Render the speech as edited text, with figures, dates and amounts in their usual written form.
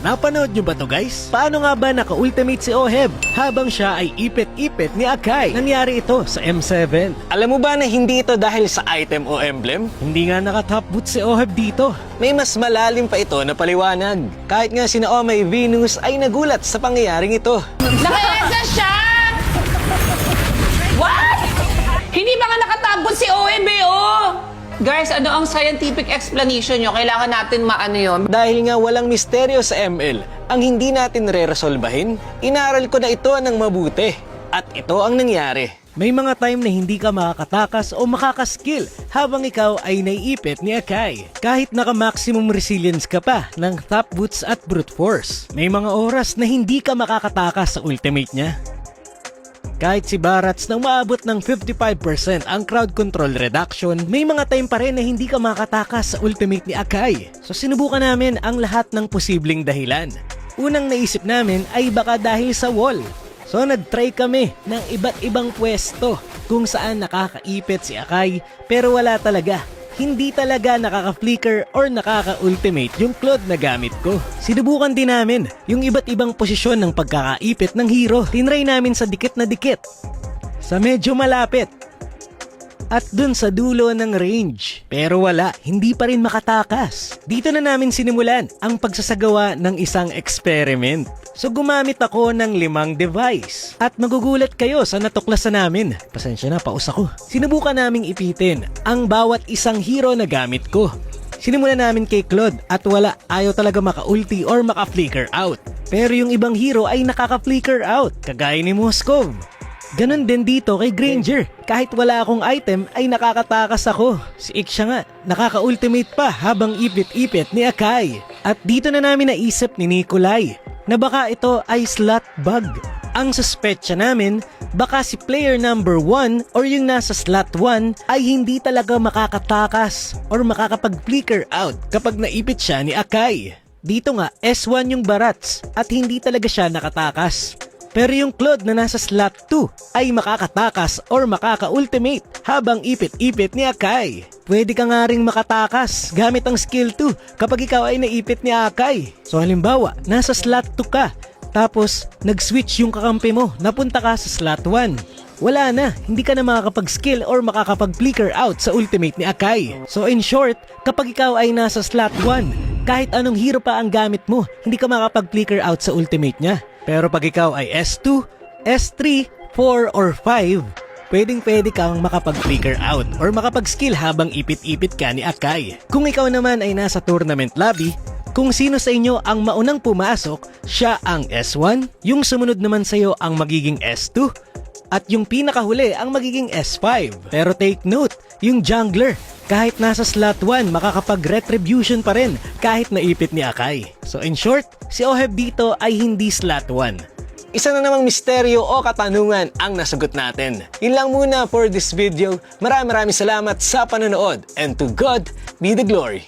Napanood nyo ba to guys? Paano nga ba naka-ultimate si Oheb habang siya ay ipit-ipit ni Akai? Nangyari ito sa M7. Alam mo ba na hindi ito dahil sa item o emblem? Hindi nga naka-top boot si Oheb dito. May mas malalim pa ito na paliwanag. Kahit nga sina Omay Venus ay nagulat sa pangyayaring ito. Naka-ESA siya! What? Hindi ba nga nakatabot si OMB, oh? Guys, ano ang scientific explanation nyo? Kailangan natin maano yun. Dahil nga walang misteryo sa ML, ang hindi natin re-resolbahin, inaral ko na ito ng mabuti. At ito ang nangyari. May mga time na hindi ka makakatakas o makakaskill habang ikaw ay naiipit ni Akai. Kahit naka-maximum resilience ka pa ng top boots at brute force. May mga oras na hindi ka makakatakas sa ultimate niya. Kahit si Barats nang maabot ng 55% ang crowd control reduction, may mga time pa rin na hindi ka makatakas sa ultimate ni Akai. So sinubukan namin ang lahat ng posibleng dahilan. Unang naisip namin ay baka dahil sa wall. So nag-try kami ng iba't ibang pwesto kung saan nakakaipit si Akai pero wala talaga. Hindi talaga nakaka-flicker or nakaka-ultimate yung Claude na gamit ko. Sinubukan din namin yung iba't ibang posisyon ng pagkakaipit ng hero. Tinry namin sa dikit na dikit, sa medyo malapit, at dun sa dulo ng range. Pero wala, hindi pa rin makatakas. Dito na namin sinimulan ang pagsasagawa ng isang experiment. So gumamit ako ng 5 device. At magugulat kayo sa natuklasan namin. Pasensya na, paus ako. Sinubukan naming ipitin ang bawat isang hero na gamit ko. Sinimulan namin kay Claude at wala, ayaw talaga maka-ulti or maka-flicker out. Pero yung ibang hero ay nakaka-flicker out, kagaya ni Moskov. Ganon din dito kay Granger. Kahit wala akong item ay nakakatakas ako. Si Iksha nga, nakaka-ultimate pa habang ipit-ipit ni Akai. At dito na namin naisip ni Nikolai na baka ito ay slot bug. Ang suspetsya namin, baka si player number 1 or yung nasa slot 1 ay hindi talaga makakatakas or makakapag-flicker out kapag naipit siya ni Akai. Dito nga, S1 yung Barats at hindi talaga siya nakatakas. Pero yung Claude na nasa slot 2 ay makakatakas or makaka-ultimate habang ipit-ipit ni Akai. Pwede ka nga ring makatakas gamit ang skill 2 kapag ikaw ay naipit ni Akai. So halimbawa, nasa slot 2 ka, tapos nag-switch yung kakampi mo, napunta ka sa slot 1. Wala na, hindi ka na makakapag-skill or makakapag-flicker out sa ultimate ni Akai. So in short, kapag ikaw ay nasa slot 1, kahit anong hero pa ang gamit mo, hindi ka makakapag-flicker out sa ultimate niya. Pero pag ikaw ay S2, S3, 4, or 5, pwedeng-pwede kang makapag-flicker out or makapag-skill habang ipit-ipit ka ni Akai. Kung ikaw naman ay nasa tournament lobby, kung sino sa inyo ang maunang pumasok, siya ang S1, yung sumunod naman sa iyo ang magiging S2, at yung pinakahuli ang magiging S5. Pero take note, yung jungler, kahit nasa slot 1, makakapag-retribution pa rin kahit naipit ni Akai. So in short, si Oheb dito ay hindi slot 1. Isa na namang misteryo o katanungan ang nasagot natin. Yun lang muna for this video. Maraming salamat sa panonood, and to God be the glory.